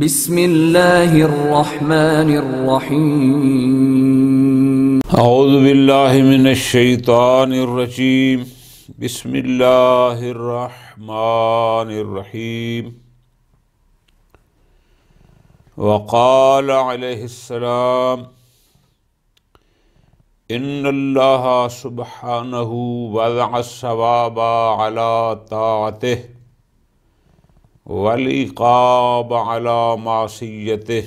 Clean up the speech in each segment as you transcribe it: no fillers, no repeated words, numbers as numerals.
بسم اللہ الرحمن الرحیم اعوذ باللہ من الشیطان الرجیم بسم اللہ الرحمن الرحیم وقال علیہ السلام ان اللہ سبحانہ وضع الثواب علی طاعتہ والعقاب علی معصیتہ۔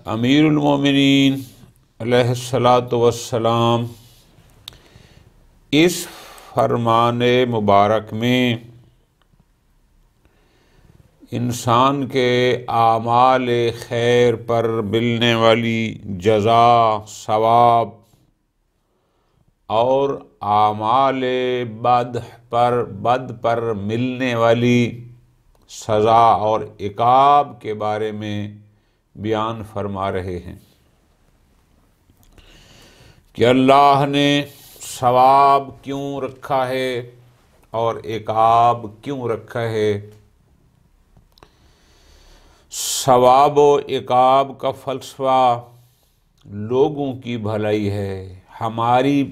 امیر المومنین علیہ الصلاۃ والسلام اس فرمان مبارک میں انسان کے اعمال خیر پر ملنے والی جزا، ثواب اور اعمال بد پر ملنے والی سزا اور عقاب کے بارے میں بیان فرما رہے ہیں کہ اللہ نے ثواب کیوں رکھا ہے اور عقاب کیوں رکھا ہے۔ ثواب و عقاب کا فلسفہ لوگوں کی بھلائی ہے، ہماری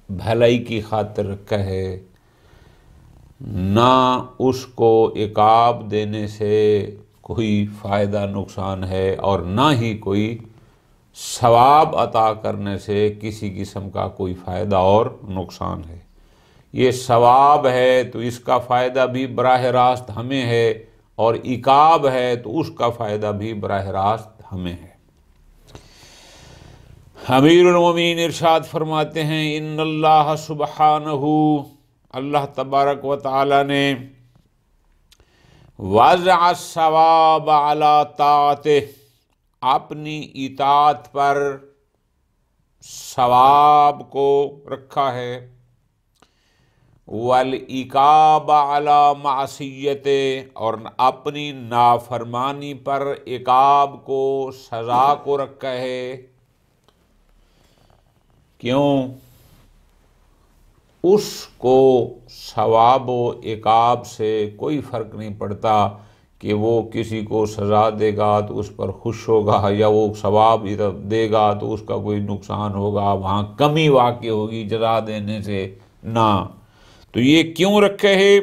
بھلائی کی خاطر رکھا ہے، نہ اس کو عقاب دینے سے کوئی فائدہ نقصان ہے اور نہ ہی کوئی ثواب عطا کرنے سے کسی قسم کا کوئی فائدہ اور نقصان ہے۔ یہ ثواب ہے تو اس کا فائدہ بھی براہ راست ہمیں ہے، اور عقاب ہے تو اس کا فائدہ بھی براہ راست ہمیں ہے۔ امیر المومنین ارشاد فرماتے ہیں ان اللہ سبحانہ، اللہ تبارک و تعالی نے وضع الثواب علی طاعتہ، اپنی اطاعت پر ثواب کو رکھا ہے، والعقاب علی معصیتہ، اور اپنی نافرمانی پر عقاب کو، سزا کو رکھا ہے۔ کیوں؟ اس کو ثواب و عقاب سے کوئی فرق نہیں پڑتا کہ وہ کسی کو سزا دے گا تو اس پر خوش ہوگا، یا وہ ثواب دے گا تو اس کا کوئی نقصان ہوگا، وہاں کمی واقع ہوگی جزا دینے سے، نہ۔ تو یہ کیوں رکھے ہے؟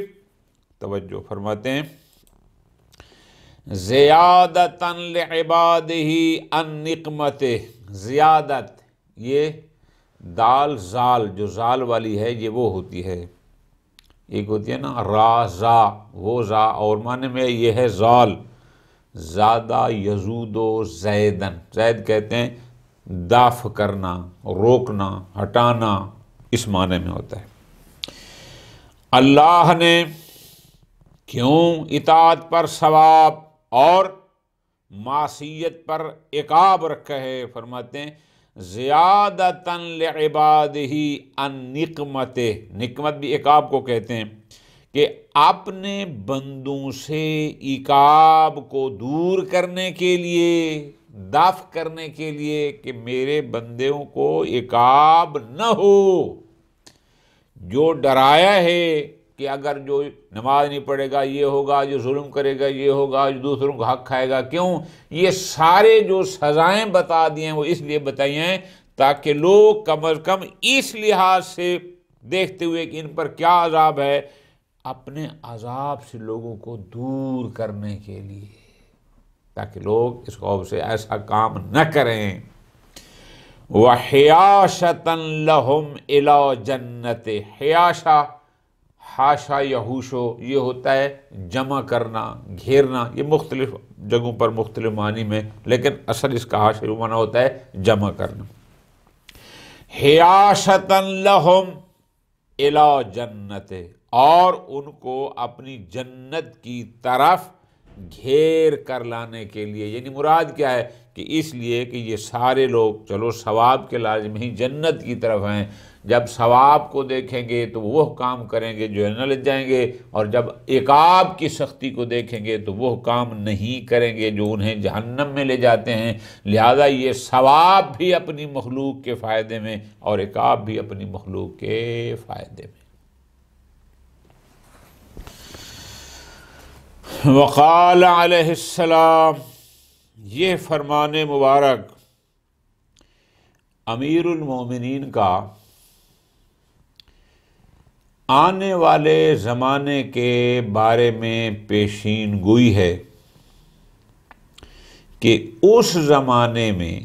توجہ فرماتے ہیں زیادتاً لعبادہ عن نقمتہ، زیادت، یہ دال زال جو زال والی ہے یہ وہ ہوتی ہے، ایک ہوتی ہے نا را زا، وہ زا، اور معنی میں یہ ہے زال، زیادہ یزود و زیدن، زید کہتے ہیں دافع کرنا، روکنا، ہٹانا، اس معنی میں ہوتا ہے۔ اللہ نے کیوں اطاعت پر ثواب اور معصیت پر عقاب رکھا ہے؟ فرماتے ہیں زیادتاً لعبادہ عن نقمتہ، نقمت بھی عقاب کو کہتے ہیں، کہ اپنے بندوں سے عقاب کو دور کرنے کے لیے، دفع کرنے کے لیے، کہ میرے بندوں کو عقاب نہ ہو۔ جو ڈرایا ہے کہ اگر جو نماز نہیں پڑھے گا یہ ہوگا، جو ظلم کرے گا یہ ہوگا، جو دوسروں کو حق کھائے گا، کیوں؟ یہ سارے جو سزائیں بتا دی ہیں وہ اس لیے بتائی ہیں تاکہ لوگ کم از کم اس لحاظ سے دیکھتے ہوئے کہ ان پر کیا عذاب ہے، اپنے عذاب سے لوگوں کو دور کرنے کے لیے، تاکہ لوگ اس خوف سے ایسا کام نہ کریں۔ وَحِيَاشَةً لَهُمْ إِلَى جَنَّتِ، حیاشہ، حاشا یحوشو، یہ ہوتا ہے جمع کرنا، گھیرنا، یہ مختلف جگہوں پر مختلف معنی میں، لیکن اصل اس کا حاشا معنی ہوتا ہے جمع کرنا۔ حِيَاشَةً لَهُمْ إِلَى جَنَّتِ، اور ان کو اپنی جنت کی طرف گھیر کر لانے کے لیے، یعنی مراد کیا ہے کہ اس لیے کہ یہ سارے لوگ چلو ثواب کے لازم ہی جنت کی طرف ہیں، جب ثواب کو دیکھیں گے تو وہ کام کریں گے جو جنت جائیں گے، اور جب عقاب کی سختی کو دیکھیں گے تو وہ کام نہیں کریں گے جو انہیں جہنم میں لے جاتے ہیں۔ لہذا یہ ثواب بھی اپنی مخلوق کے فائدے میں اور عقاب بھی اپنی مخلوق کے فائدے میں۔ وقال علیہ السلام، یہ فرمان مبارک امیر المومنین کا آنے والے زمانے کے بارے میں پیشین گوئی ہے کہ اس زمانے میں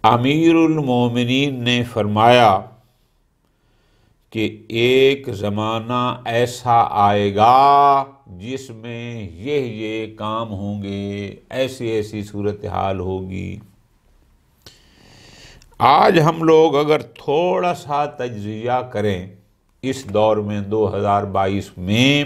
امیر المومنین نے فرمایا کہ ایک زمانہ ایسا آئے گا جس میں یہ کام ہوں گے، ایسی ایسی صورتحال ہوگی۔ آج ہم لوگ اگر تھوڑا سا تجزیہ کریں اس دور میں 2022 میں،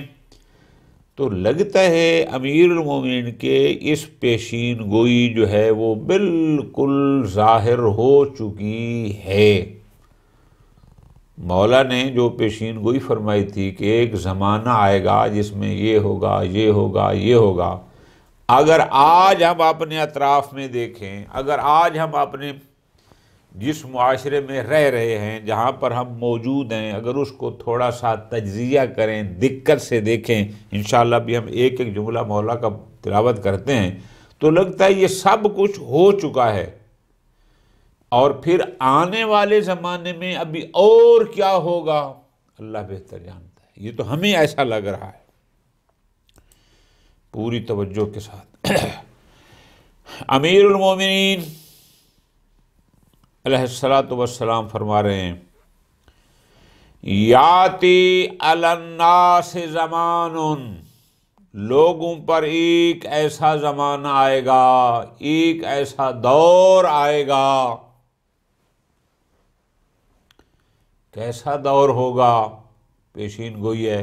تو لگتا ہے امیر المومنین کے اس پیشین گوئی جو ہے وہ بالکل ظاہر ہو چکی ہے۔ مولا نے جو پیشین گوئی فرمائی تھی کہ ایک زمانہ آئے گا جس میں یہ ہوگا، یہ ہوگا، یہ ہوگا، اگر آج ہم اپنے اطراف میں دیکھیں، اگر آج ہم اپنے جس معاشرے میں رہ رہے ہیں، جہاں پر ہم موجود ہیں، اگر اس کو تھوڑا سا تجزیہ کریں، دقت سے دیکھیں، انشاءاللہ بھی ہم ایک ایک جملہ مولا کا تلاوت کرتے ہیں تو لگتا ہے یہ سب کچھ ہو چکا ہے، اور پھر آنے والے زمانے میں ابھی اور کیا ہوگا اللہ بہتر جانتا ہے۔ یہ تو ہمیں ایسا لگ رہا ہے۔ پوری توجہ کے ساتھ امیر المومنین علیہ الصلاۃ والسلام فرما رہے ہیں، یاتی علی الناس زمان، لوگوں پر ایک ایسا زمانہ آئے گا، ایک ایسا دور آئے گا۔ کیسا دور ہوگا؟ پیشین گوئی ہے۔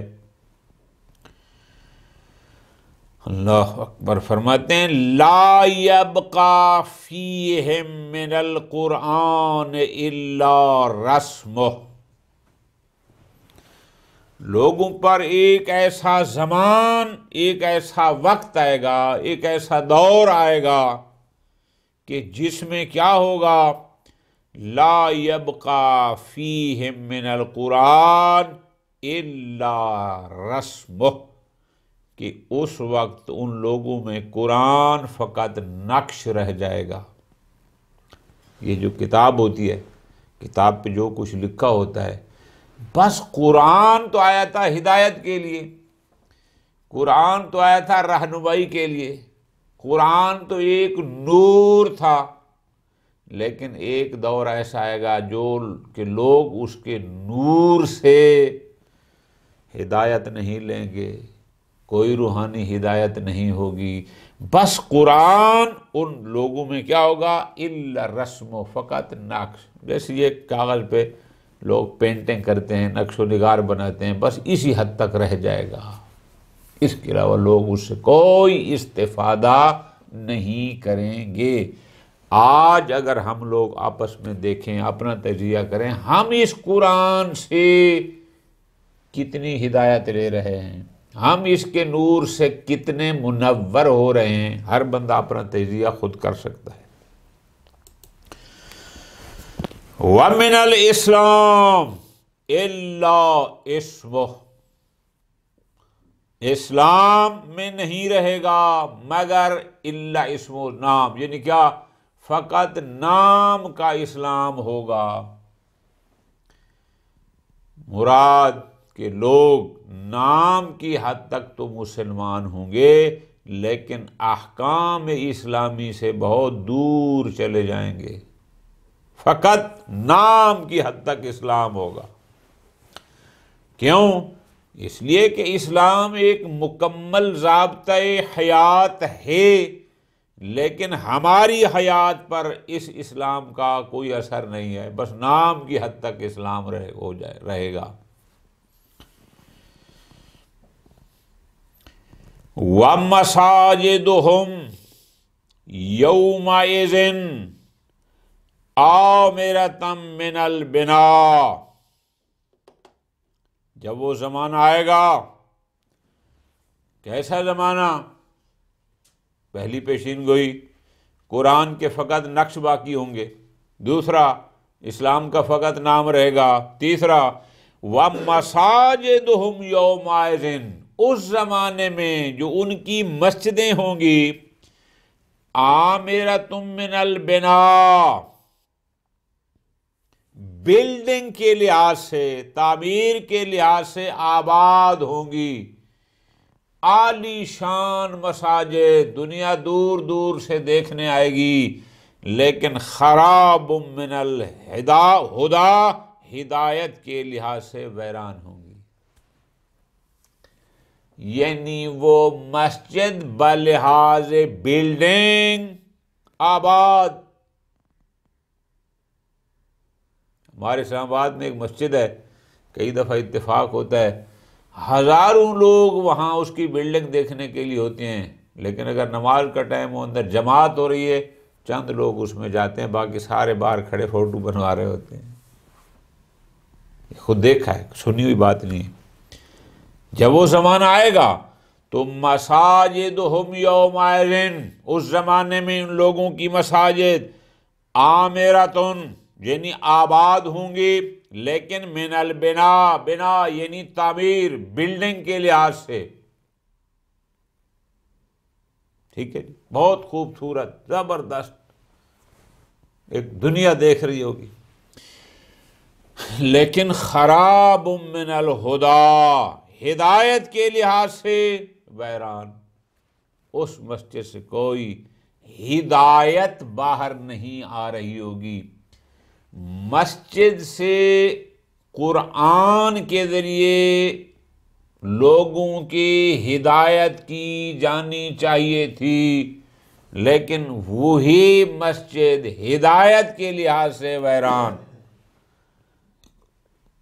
اللہ اکبر، فرماتے ہیں لا یبقی فیہم من القرآن الا رسمہ، لوگوں پر ایک ایسا زمان، ایک ایسا وقت آئے گا، ایک ایسا دور آئے گا کہ جس میں کیا ہوگا، لا یبقی فیہم من القرآن الا رسمہ، کہ اس وقت ان لوگوں میں قرآن فقط نقش رہ جائے گا۔ یہ جو کتاب ہوتی ہے، کتاب پہ جو کچھ لکھا ہوتا ہے، بس قرآن تو آیا تھا ہدایت کے لیے، قرآن تو آیا تھا رہنمائی کے لیے، قرآن تو ایک نور تھا، لیکن ایک دور ایسا آئے گا جو کہ لوگ اس کے نور سے ہدایت نہیں لیں گے، کوئی روحانی ہدایت نہیں ہوگی، بس قرآن ان لوگوں میں کیا ہوگا، الا رسم، فقط نقش، جیسے یہ کاغذ پہ لوگ پینٹنگ کرتے ہیں، نقش و نگار بناتے ہیں، بس اسی حد تک رہ جائے گا، اس کے علاوہ لوگ اس سے کوئی استفادہ نہیں کریں گے۔ آج اگر ہم لوگ آپس میں دیکھیں، اپنا تجزیہ کریں، ہم اس قرآن سے کتنی ہدایت لے رہے ہیں، ہم اس کے نور سے کتنے منور ہو رہے ہیں، ہر بندہ اپنا تجزیہ خود کر سکتا ہے۔ وَمِنَ الْإِسْلَامِ إِلَّا اسْمُهُ، اسلام میں نہیں رہے گا مگر الا اسمہ، نام، یعنی کیا، فقط نام کا اسلام ہوگا۔ مراد کہ لوگ نام کی حد تک تو مسلمان ہوں گے لیکن احکام اسلامی سے بہت دور چلے جائیں گے، فقط نام کی حد تک اسلام ہوگا۔ کیوں؟ اس لیے کہ اسلام ایک مکمل ضابطۂ حیات ہے، لیکن ہماری حیات پر اس اسلام کا کوئی اثر نہیں ہے، بس نام کی حد تک اسلام رہے گا۔ وَمَسَاجِدُهُمْ يَوْمَئِذٍ عَامِرَةً مِّنَ الْبِنَاءِ، جب وہ زمانہ آئے گا، کیسا زمانہ؟ پہلی پیشین گوئی، قرآن کے فقط نقش باقی ہوں گے، دوسرا اسلام کا فقط نام رہے گا، تیسرا وَمَسَاجِدُهُمْ يَوْمَئِذٍ، اس زمانے میں جو ان کی مسجدیں ہوں گی، عامرۃ من البناء، بلڈنگ کے لحاظ سے، تعمیر کے لحاظ سے آباد ہوں گی، عالی شان مساجد دنیا دور دور سے دیکھنے آئے گی، لیکن خراب من الہدا، ہدایت کے لحاظ سے ویران ہوں گی۔ یعنی وہ مسجد بلحاظ بلڈنگ آباد۔ ہمارے اسلام آباد میں ایک مسجد ہے، کئی دفعہ اتفاق ہوتا ہے، ہزاروں لوگ وہاں اس کی بلڈنگ دیکھنے کے لیے ہوتے ہیں، لیکن اگر نماز کا ٹائم ہو، اندر جماعت ہو رہی ہے، چند لوگ اس میں جاتے ہیں، باقی سارے باہر کھڑے فوٹو بنوا رہے ہوتے ہیں۔ خود دیکھا ہے، سنی ہوئی بات نہیں ہے۔ جب وہ زمانہ آئے گا تو مساجدہم یومئذ، اس زمانے میں ان لوگوں کی مساجد عامرۃ، یعنی آباد ہوں گی، لیکن من البناء، بنا یعنی تعمیر، بلڈنگ کے لحاظ سے۔ ٹھیک ہے جی، بہت خوبصورت، زبردست، ایک دنیا دیکھ رہی ہوگی، لیکن خراب من الہدا، ہدایت کے لحاظ سے ویران۔ اس مسجد سے کوئی ہدایت باہر نہیں آ رہی ہوگی۔ مسجد سے قرآن کے ذریعے لوگوں کی ہدایت کی جانی چاہیے تھی، لیکن وہی مسجد ہدایت کے لحاظ سے ویران۔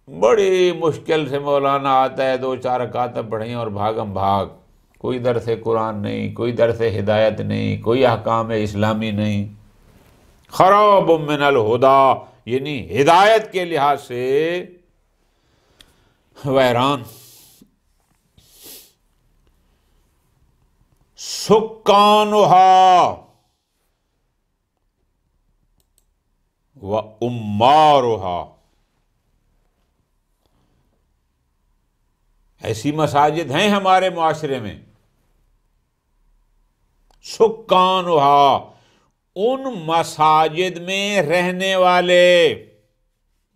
بڑی مشکل سے مولانا آتا ہے، 2-4 رکعتیں پڑھیں اور بھاگم بھاگ، کوئی درس قرآن نہیں، کوئی درس ہدایت نہیں، کوئی احکام اسلامی نہیں۔ خراب من الہدا، یعنی ہدایت کے لحاظ سے ویران۔ سکانہا و عمارہا، ایسی مساجد ہیں ہمارے معاشرے میں، سکانہا، ان مساجد میں رہنے والے،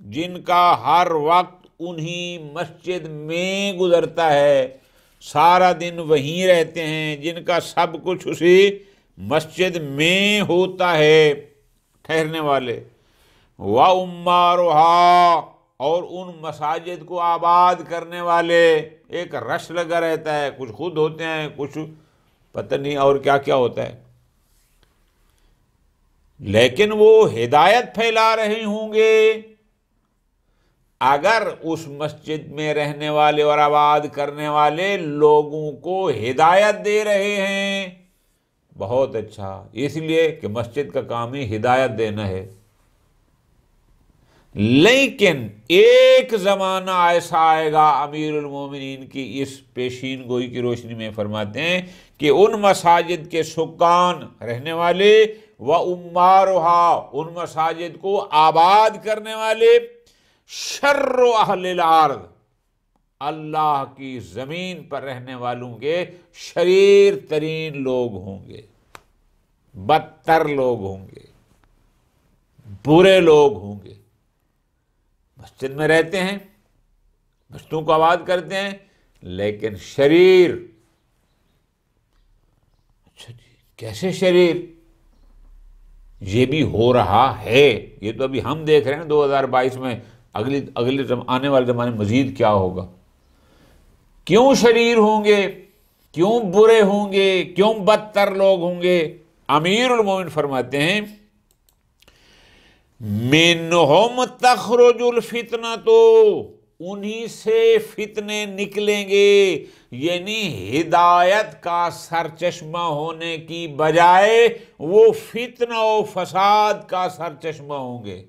جن کا ہر وقت انہی مسجد میں گزرتا ہے، سارا دن وہیں رہتے ہیں، جن کا سب کچھ اسی مسجد میں ہوتا ہے، ٹھہرنے والے، وَعُمَّارُهَا، اور ان مساجد کو آباد کرنے والے، ایک رش لگا رہتا ہے، کچھ خود ہوتے ہیں، کچھ پتہ نہیں اور کیا کیا ہوتا ہے، لیکن وہ ہدایت پھیلا رہے ہوں گے۔ اگر اس مسجد میں رہنے والے اور آباد کرنے والے لوگوں کو ہدایت دے رہے ہیں، بہت اچھا، اس لیے کہ مسجد کا کام ہی ہدایت دینا ہے۔ لیکن ایک زمانہ ایسا آئے گا، امیر المومنین کی اس پیشین گوئی کی روشنی میں فرماتے ہیں کہ ان مساجد کے سکان، رہنے والے، وَعُمَّارُهَا، ان مساجد کو آباد کرنے والے، شر اہل الارض، اللہ کی زمین پر رہنے والوں کے شریر ترین لوگ ہوں گے، بدتر لوگ ہوں گے، برے لوگ ہوں گے۔ مسجد میں رہتے ہیں، مسجدوں کو آباد کرتے ہیں، لیکن شریر۔ اچھا جی، کیسے شریر؟ یہ بھی ہو رہا ہے، یہ تو ابھی ہم دیکھ رہے ہیں 2022 میں، اگلی آنے والے زمانے میں مزید کیا ہوگا۔ کیوں شریر ہوں گے؟ کیوں برے ہوں گے؟ کیوں بدتر لوگ ہوں گے؟ امیر المومنین فرماتے ہیں منہم تخرج الفتنۃ، انہی سے فتنے نکلیں گے، یعنی ہدایت کا سرچشمہ ہونے کی بجائے وہ فتنہ و فساد کا سرچشمہ ہوں گے۔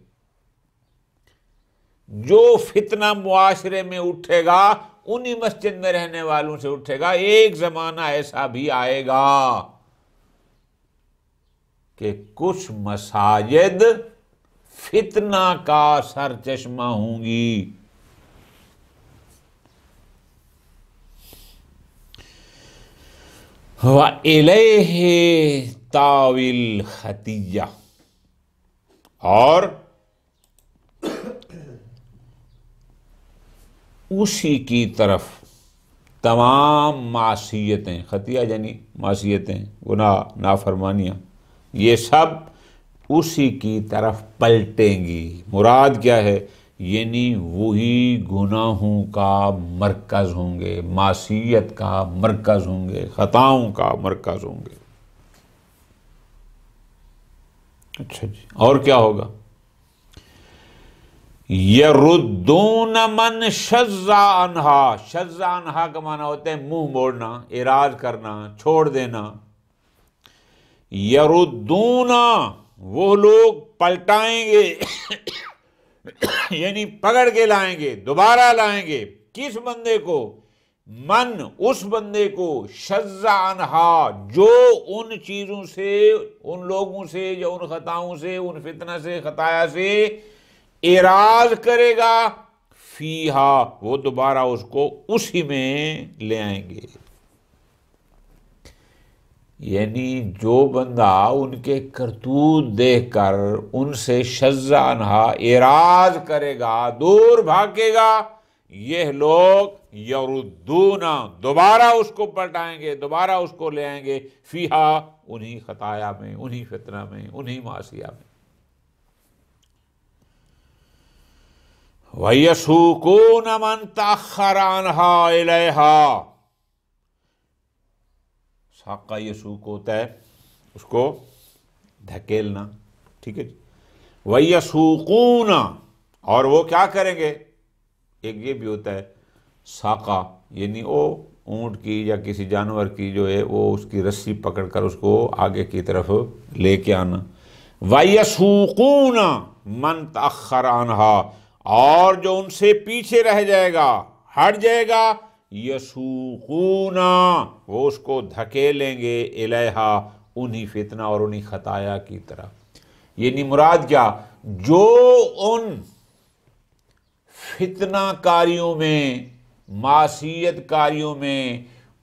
جو فتنہ معاشرے میں اٹھے گا انہی مسجد میں رہنے والوں سے اٹھے گا۔ ایک زمانہ ایسا بھی آئے گا کہ کچھ مساجد فتنہ کا سرچشمہ ہوں گی۔ وَإِلَيْهِ تَاوِي الْخَطِیَّہ، اور اسی کی طرف تمام معصیتیں، خطیہ یعنی معصیتیں، گناہ، نافرمانیاں، یہ سب اسی کی طرف پلٹیں گی۔ مراد کیا ہے؟ یعنی وہی گناہوں کا مرکز ہوں گے، معصیت کا مرکز ہوں گے، خطاؤں کا مرکز ہوں گے۔ اچھا جی، اور کیا ہوگا؟ یردون من شذ عنہا، شذ عنہا کا معنی ہوتا ہے منہ موڑنا، اعراض کرنا، چھوڑ دینا۔ یردون، وہ لوگ پلٹائیں گے یعنی پکڑ کے لائیں گے، دوبارہ لائیں گے، کس بندے کو؟ من، اس بندے کو، شذ عنہا، جو ان چیزوں سے، ان لوگوں سے، یا ان خطاؤں سے، ان فتنہ سے، خطایا سے اعراض کرے گا، فیہا، وہ دوبارہ اس کو اسی میں لے آئیں گے۔ یعنی جو بندہ ان کے کرتوت دیکھ کر ان سے شذ عنہا اعراض کرے گا، دور بھاگے گا، یہ لوگ یردون، دوبارہ اس کو پلٹائیں گے، دوبارہ اس کو لے آئیں گے، فیہا، انہی خطایا میں، انہی فتنہ میں، انہی معصیہ میں۔ وَيَسُوقُونَ مَن تَأَخَّرَ عَنْهَا إِلَيْهَا، ساقہ یسوق ہوتا ہے اس کو دھکیلنا، ٹھیک ہے جی۔ وَيَسُوقُونَ، اور وہ کیا کریں گے؟ ایک یہ بھی ہوتا ہے ساقہ، یعنی وہ اونٹ کی یا کسی جانور کی جو ہے وہ اس کی رسی پکڑ کر اس کو آگے کی طرف لے کے آنا۔ وَيَسُوقُونَ مَن تَأَخَّرَ عَنْهَا، اور جو ان سے پیچھے رہ جائے گا، ہٹ جائے گا، یسوقون، وہ اس کو دھکیلیں گے، الیہا، انہی فتنہ اور انہی خطایا کی طرف۔ یعنی مراد کیا؟ جو ان فتنہ کاریوں میں، معصیت کاریوں میں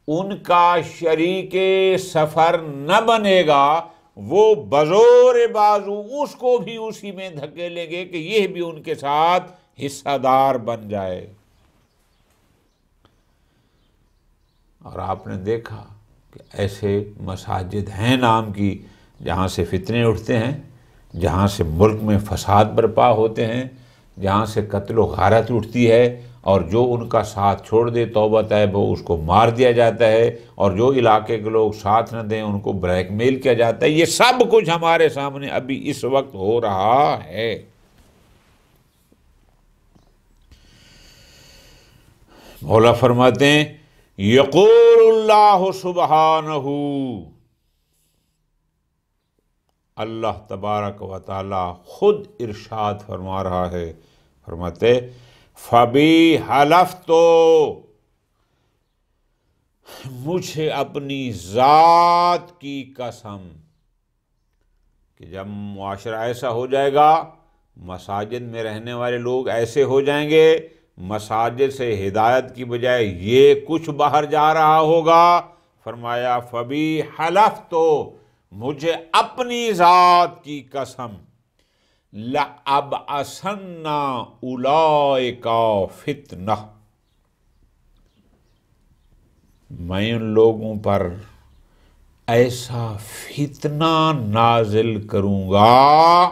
ان کا شریک سفر نہ بنے گا، وہ بزور بازو اس کو بھی اسی میں دھکیلیں گے کہ یہ بھی ان کے ساتھ حصہ دار بن جائے۔ اور آپ نے دیکھا کہ ایسے مساجد ہیں نام کی جہاں سے فتنے اٹھتے ہیں، جہاں سے ملک میں فساد برپا ہوتے ہیں، جہاں سے قتل و غارت اٹھتی ہے، اور جو ان کا ساتھ چھوڑ دے توبہ طیب ہو اس کو مار دیا جاتا ہے، اور جو علاقے کے لوگ ساتھ نہ دیں ان کو بلیک میل کیا جاتا ہے۔ یہ سب کچھ ہمارے سامنے ابھی اس وقت ہو رہا ہے۔ مولا فرماتے ہیں یقول اللہ سبحانہ، اللہ تبارک و تعالی خود ارشاد فرما رہا ہے، فرماتے فبی حلفت، مجھے اپنی ذات کی قسم، کہ جب معاشرہ ایسا ہو جائے گا، مساجد میں رہنے والے لوگ ایسے ہو جائیں گے، مساجد سے ہدایت کی بجائے یہ کچھ باہر جا رہا ہوگا، فرمایا فبی حلفت، مجھے اپنی ذات کی قسم، لَأَبْعَثَنَّ أُولَئِكَ فِتْنَةً، میں ان لوگوں پر ایسا فتنہ نازل کروں گا،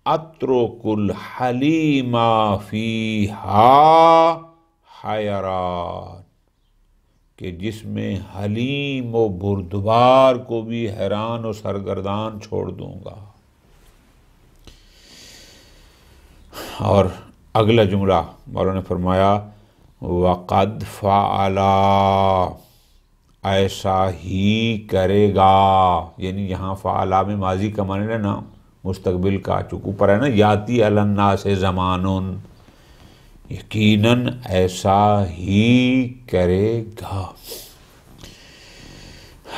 اترک الحلیم فیہا حیران، کہ جس میں حلیم و بردبار کو بھی حیران و سرگردان چھوڑ دوں گا۔ اور اگلا جملہ مولانا نے فرمایا وَقَدْ فَعَلَا، ایسا ہی کرے گا، یعنی یہاں فعلا میں ماضی کا معنی لینا، مستقبل کا، چونکہ اوپر ہے نا یاتی علی الناس زمان، یقیناً ایسا ہی کرے گا۔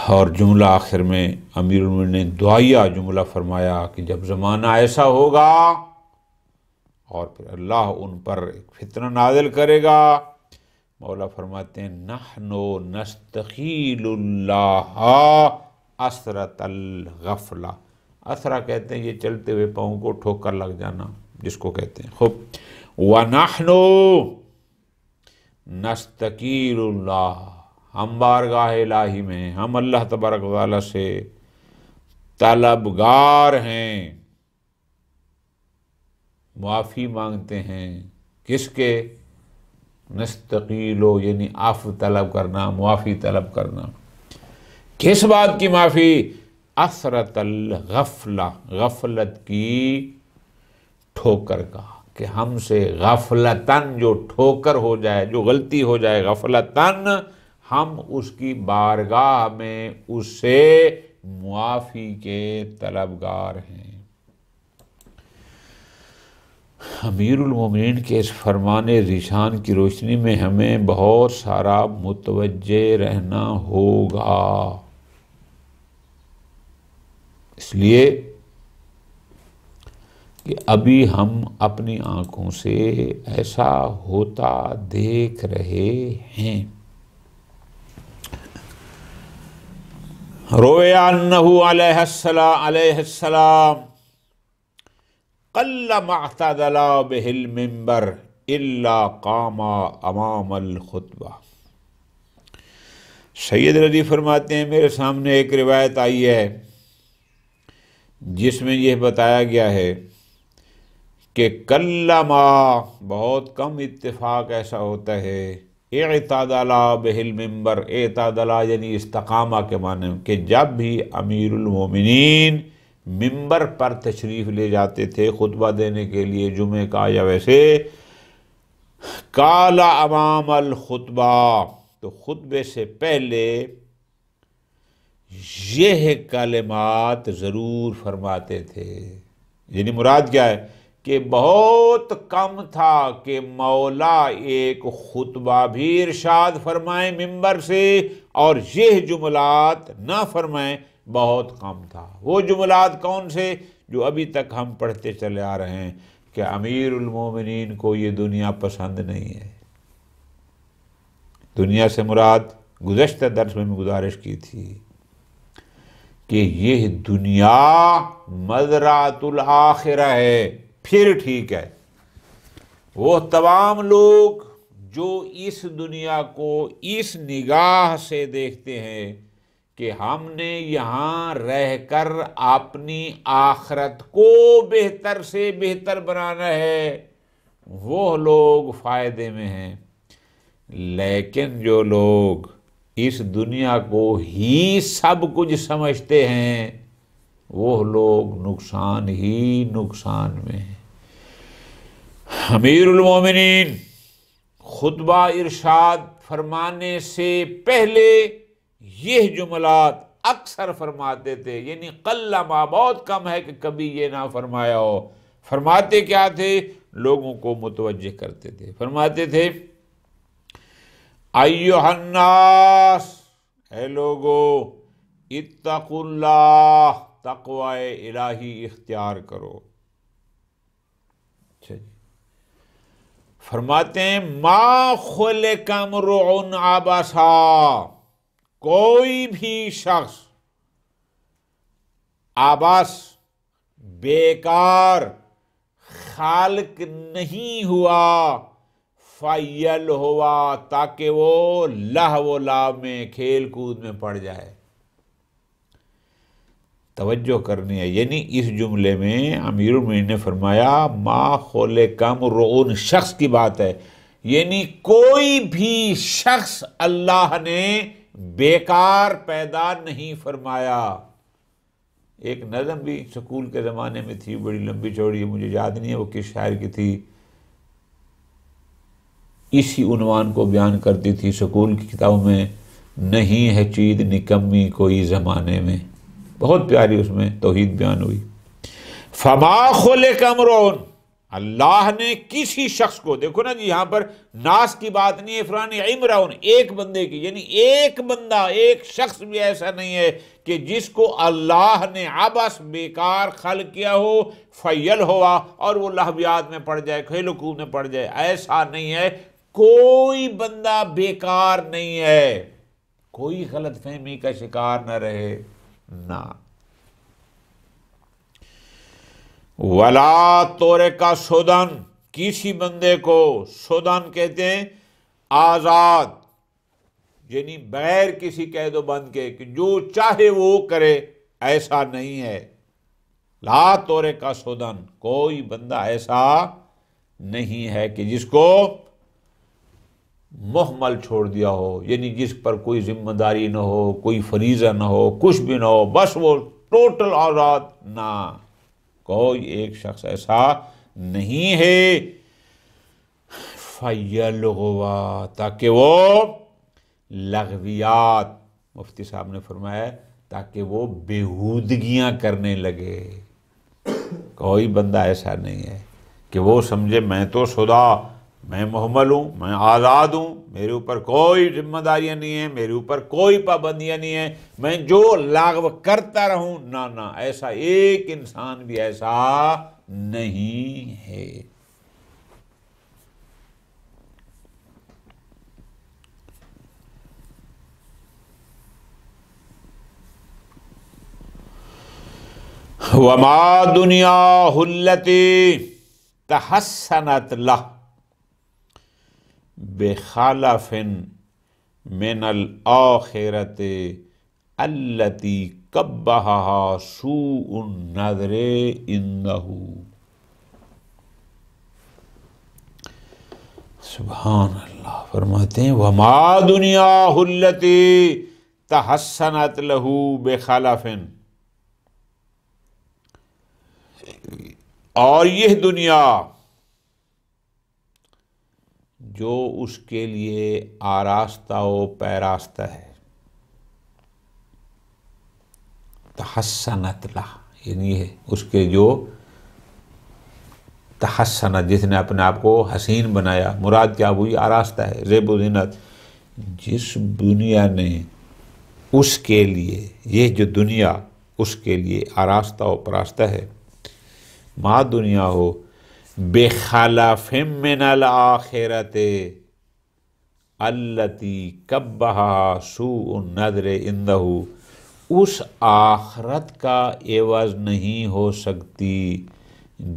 اور جملہ آخر میں امیر المومنین نے دعائیہ جملہ فرمایا کہ جب زمانہ ایسا ہوگا اور پھر اللہ ان پر ایک فتنہ نازل کرے گا مولا فرماتے ہیں نحنو نستقیل اللہ اسرت الغفلہ. اسرا کہتے ہیں یہ چلتے ہوئے پاؤں کو ٹھوکر لگ جانا جس کو کہتے ہیں. خوب. وَنَحْنُ نستقیل اللہ، ہم بارگاہ الہی میں، ہم اللہ تبارک و تعالیٰ سے طلبگار ہیں، معافی مانگتے ہیں. کس کے؟ نستقیلو یعنی عفو طلب کرنا، معافی طلب کرنا. کس بات کی معافی؟ اثرت الغفلہ، غفلت کی ٹھوکر کا، کہ ہم سے غفلتاً جو ٹھوکر ہو جائے، جو غلطی ہو جائے غفلتاً، ہم اس کی بارگاہ میں اس سے معافی کے طلبگار ہیں. امیر المومنین کے اس فرمان ذیشان کی روشنی میں ہمیں بہت سارا متوجہ رہنا ہوگا. اس لیے کہ ابھی ہم اپنی آنکھوں سے ایسا ہوتا دیکھ رہے ہیں. روی انہ علیہ السلام قل ما اعتدل بہ المنبر الا قام امام الخطبہ. سید رضی فرماتے ہیں میرے سامنے ایک روایت آئی ہے جس میں یہ بتایا گیا ہے کہ کلما بہت کم اتفاق ایسا ہوتا ہے، اعتدل بہ المنبر، اعتدل یعنی استقامہ کے معنی کہ جب بھی امیر المومنین ممبر پر تشریف لے جاتے تھے خطبہ دینے کے لیے جمعے کا یا ویسے، قال امام الخطبہ، تو خطبے سے پہلے یہ کلمات ضرور فرماتے تھے. یعنی مراد کیا ہے کہ بہت کم تھا کہ مولا ایک خطبہ بھی ارشاد فرمائیں ممبر سے اور یہ جملات نہ فرمائیں، بہت کم تھا. وہ جملات کون سے؟ جو ابھی تک ہم پڑھتے چلے آ رہے ہیں کہ امیر المومنین کو یہ دنیا پسند نہیں ہے. دنیا سے مراد گزشتہ درس میں گزارش کی تھی کہ یہ دنیا مزرعۃ الآخرہ ہے. پھر ٹھیک ہے، وہ تمام لوگ جو اس دنیا کو اس نگاہ سے دیکھتے ہیں کہ ہم نے یہاں رہ کر اپنی آخرت کو بہتر سے بہتر بنانا ہے، وہ لوگ فائدے میں ہیں. لیکن جو لوگ اس دنیا کو ہی سب کچھ سمجھتے ہیں وہ لوگ نقصان ہی نقصان میں ہیں. امیر المومنین خطبہ ارشاد فرمانے سے پہلے یہ جملات اکثر فرماتے تھے، یعنی قلما بہت کم ہے کہ کبھی یہ نہ فرمایا ہو. فرماتے کیا تھے؟ لوگوں کو متوجہ کرتے تھے. فرماتے تھے ایھا الناس، اے لوگو، اتقوا اللہ، تقوی الہی اختیار کرو. اچھا جی. فرماتے ہیں ما خلق امرؤ عبثا، کوئی بھی شخص عبث بیکار خالق نہیں ہوا، فیل ہوا تاکہ وہ لہو و لعب میں کھیل کود میں پڑ جائے. توجہ کرنی ہے، یعنی اس جملے میں امیر المومنین نے فرمایا ما خلق امرؤ، شخص کی بات ہے، یعنی کوئی بھی شخص اللہ نے بیکار پیدا نہیں فرمایا. ایک نظم بھی سکول کے زمانے میں تھی، بڑی لمبی چوڑی، مجھے یاد نہیں ہے وہ کس شاعر کی تھی، اسی عنوان کو بیان کرتی تھی سکول کی کتابوں میں، نہیں ہے چیز نکمی کوئی زمانے میں. بہت پیاری اس میں توحید بیان ہوئی. فما خلق امرؤ، اللہ نے کسی شخص کو، دیکھو نا جی یہاں پر ناس کی بات نہیں ہے، فلان امرؤ ایک بندے کی، یعنی ایک بندہ، ایک شخص بھی ایسا نہیں ہے کہ جس کو اللہ نے عبث بیکار خلق کیا ہو، فیل ہوا اور وہ لہویات میں پڑ جائے، کھیل و کود میں پڑ جائے. ایسا نہیں ہے. کوئی بندہ بیکار نہیں ہے، کوئی غلط فہمی کا شکار نہ رہے، نہ ولا تورے کا سودن، کسی بندے کو سودن کہتے ہیں آزاد، یعنی بغیر کسی قید و بند کے کہ جو چاہے وہ کرے، ایسا نہیں ہے۔ لا تورے کا سودن، کوئی بندہ ایسا نہیں ہے کہ جس کو محمل چھوڑ دیا ہو، یعنی جس پر کوئی ذمہ داری نہ ہو، کوئی فریضہ نہ ہو، کچھ بھی نہ ہو، بس وہ ٹوٹل آزاد، نہ، کوئی ایک شخص ایسا نہیں ہے۔ فَيَلْغُوَا، تاکہ وہ لغویات، مفتی صاحب نے فرمایا تاکہ وہ بےہودگیاں کرنے لگے۔ کوئی بندہ ایسا نہیں ہے کہ وہ سمجھے میں تو شدہ، میں محمل ہوں، میں آزاد ہوں، میرے اوپر کوئی ذمہ داریاں نہیں ہیں، میرے اوپر کوئی پابندیاں نہیں ہیں، میں جو لغو کرتا رہوں، نہ نہ، ایسا ایک انسان بھی ایسا نہیں ہے۔ وما دنیا التی تحسنت لہ بخلف من الآخرۃ التی قبحہا سوء النظر عنہ۔ سبحان اللہ، فرماتے ہیں وما دنیا التی تحسنت لہ بخلف، اور یہ دنیا جو اس کے لیے آراستہ و پیراستہ ہے، تحسنت لہ، یعنی ہے اس کے جو تحسنت، جس نے اپنے آپ کو حسین بنایا، مراد کیا ہوئی؟ آراستہ ہے، زیب و زینت، جس دنیا نے اس کے لیے، یہ جو دنیا اس کے لیے آراستہ و پراستہ ہے، ما دنیا ہو بخلاف من الآخرۃ التی قبحہا سوء النظر عنہ، اس آخرت کا عوض نہیں ہو سکتی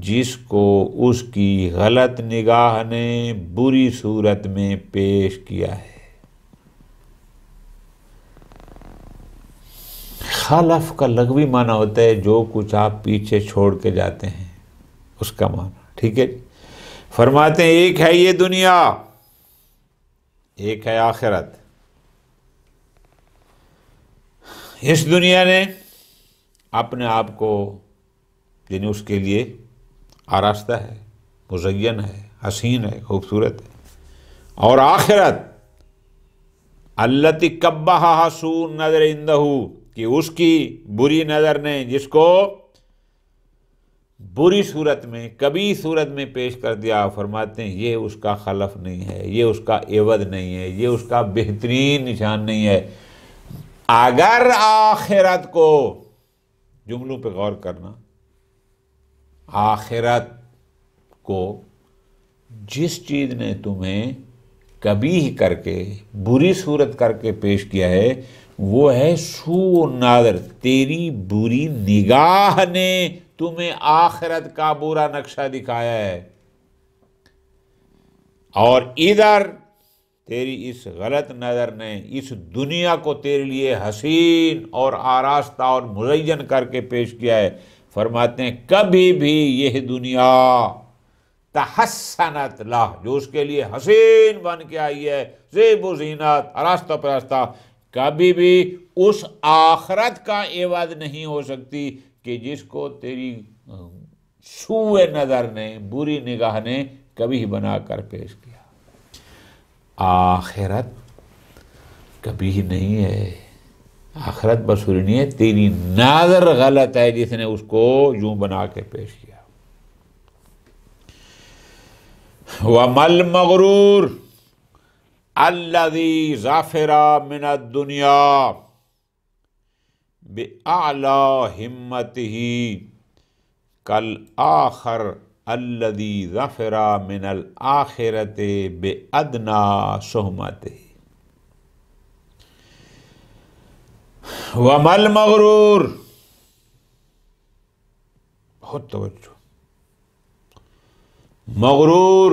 جس کو اس کی غلط نگاہ نے بری صورت میں پیش کیا ہے۔ خلف کا لغوی معنی ہوتا ہے جو کچھ آپ پیچھے چھوڑ کے جاتے ہیں، اس کا معنی، ٹھیک ہے؟ فرماتے ہیں ایک ہے یہ دنیا، ایک ہے آخرت۔ اس دنیا نے اپنے آپ کو، یعنی اس کے لیے آراستہ ہے، مزین ہے، حسین ہے، خوبصورت ہے، اور آخرت التی قبحہا سوء النظر عنہ، کہ اس کی بری نظر نے جس کو بری صورت میں، کبھی صورت میں پیش کر دیا، فرماتے ہیں یہ اس کا خلف نہیں ہے، یہ اس کا عوض نہیں ہے، یہ اس کا بہترین نشان نہیں ہے۔ اگر آخرت کو، جملوں پہ غور کرنا، آخرت کو جس چیز نے تمہیں کبھی کر کے، بری صورت کر کے پیش کیا ہے، وہ ہے سوء النظر، تیری بری نگاہ نے تمہیں آخرت کا برا نقشہ دکھایا ہے، اور ادھر تیری اس غلط نظر نے اس دنیا کو تیرے لیے حسین اور آراستہ اور مزین کر کے پیش کیا ہے۔ فرماتے ہیں کبھی بھی یہ دنیا تحسنت لہ، جو اس کے لیے حسین بن کے آئی ہے، زیب و زینت، آراستہ پراستہ، کبھی بھی اس آخرت کا عوض نہیں ہو سکتی کہ جس کو تیری سوء نظر نے، بری نگاہ نے کبھی بنا کر پیش کیا۔ آخرت کبھی نہیں ہے، آخرت بصوری نہیں ہے، تیری نظر غلط ہے جس نے اس کو یوں بنا کے پیش کیا۔ وَمَا الْمَغْرُورُ الَّذِي ظَفِرَ مِنَ الدُّنْيَا بِأَعْلَى ہِمَّتِهِ كَالْآخَرِ الذی ظفر من الآخرۃ بأدنی صحمتہ وما المغرور. بہت توجہ. مغرور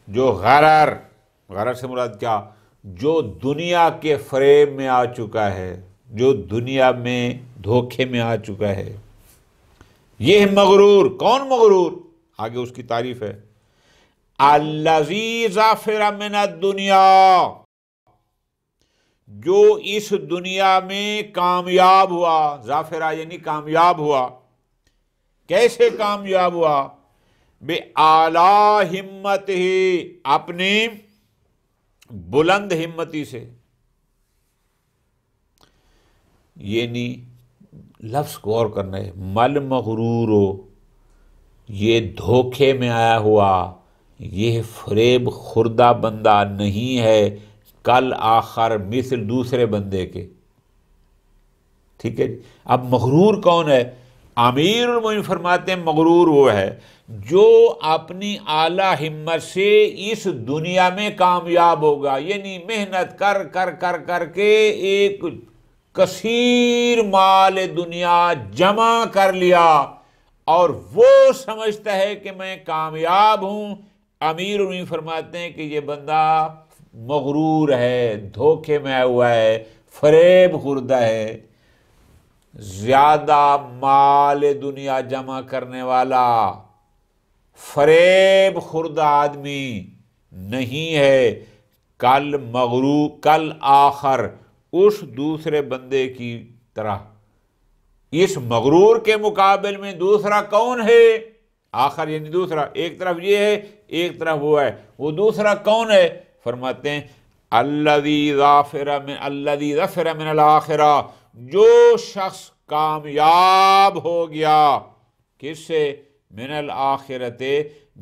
جو غرر سے مراد کیا؟ جو دنیا کے فریب میں آ چکا ہے، جو دنیا میں دھوکے میں آ چکا ہے، یہ مغرور. کون مغرور؟ آگے اس کی تعریف ہے. الذی ظفر من الدنیا، جو اس دنیا میں کامیاب ہوا. ظافرہ یعنی کامیاب ہوا. کیسے کامیاب ہوا؟ بِأَعْلَىٰ ہمتہ، اپنی بلند ہمتی سے. یعنی لفظ کو غور کرنا ہے. مل مغرور، یہ دھوکے میں آیا ہوا، یہ فریب خوردہ بندہ نہیں ہے کل آخر مثل دوسرے بندے کے. ٹھیک ہے. اب مغرور کون ہے؟ امیر المومنین فرماتے ہیں مغرور وہ ہے جو اپنی اعلیٰ ہمت سے اس دنیا میں کامیاب ہوگا. یعنی محنت کر کر کر کر کے ایک کثیر مال دنیا جمع کر لیا اور وہ سمجھتا ہے کہ میں کامیاب ہوں. امیر المومنین فرماتے ہیں کہ یہ بندہ مغرور ہے، دھوکے میں آیا ہوا ہے، فریب خوردہ ہے. زیادہ مال دنیا جمع کرنے والا فریب خوردہ آدمی نہیں ہے کل آخر اس دوسرے بندے کی طرح. اس مغرور کے مقابل میں دوسرا کون ہے؟ آخر یعنی دوسرا. ایک طرف یہ ہے، ایک طرف وہ ہے. وہ دوسرا کون ہے؟ فرماتے ہیں الذی ظفر من الآخرہ، جو شخص کامیاب ہو گیا کس سے؟ من الآخرت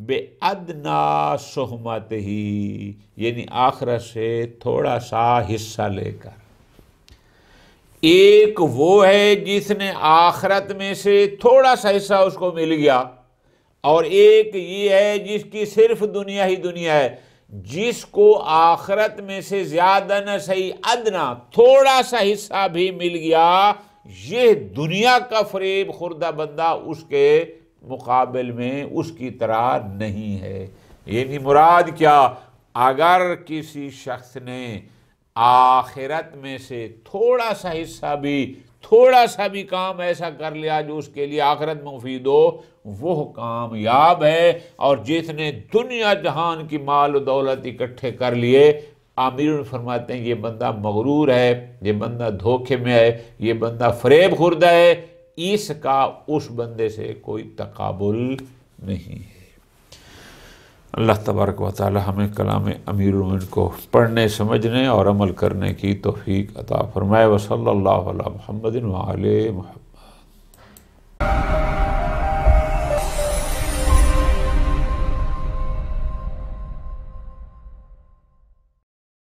بأدنی صحمتہ، یعنی آخرت سے تھوڑا سا حصہ لے کر. ایک وہ ہے جس نے آخرت میں سے تھوڑا سا حصہ اس کو مل گیا، اور ایک یہ ہے جس کی صرف دنیا ہی دنیا ہے. جس کو آخرت میں سے زیادہ نہ صحیح ادنا تھوڑا سا حصہ بھی مل گیا، یہ دنیا کا فریب خوردہ بندہ اس کے مقابل میں اس کی طرح نہیں ہے. یعنی مراد کیا؟ اگر کسی شخص نے آخرت میں سے تھوڑا سا حصہ بھی، تھوڑا سا بھی کام ایسا کر لیا جو اس کے لیے آخرت میں مفید ہو، وہ کامیاب ہے. اور جس نے دنیا جہان کی مال و دولت اکٹھے کر لیے، امیر فرماتے ہیں یہ بندہ مغرور ہے، یہ بندہ دھوکے میں ہے، یہ بندہ فریب خوردہ ہے. اس کا اس بندے سے کوئی تقابل نہیں ہے. اللہ تبارک و تعالی ہمیں کلام امیر المومنین کو پڑھنے، سمجھنے اور عمل کرنے کی توفیق عطا فرمائے. وصلی اللہ علی محمد وعلی محمد.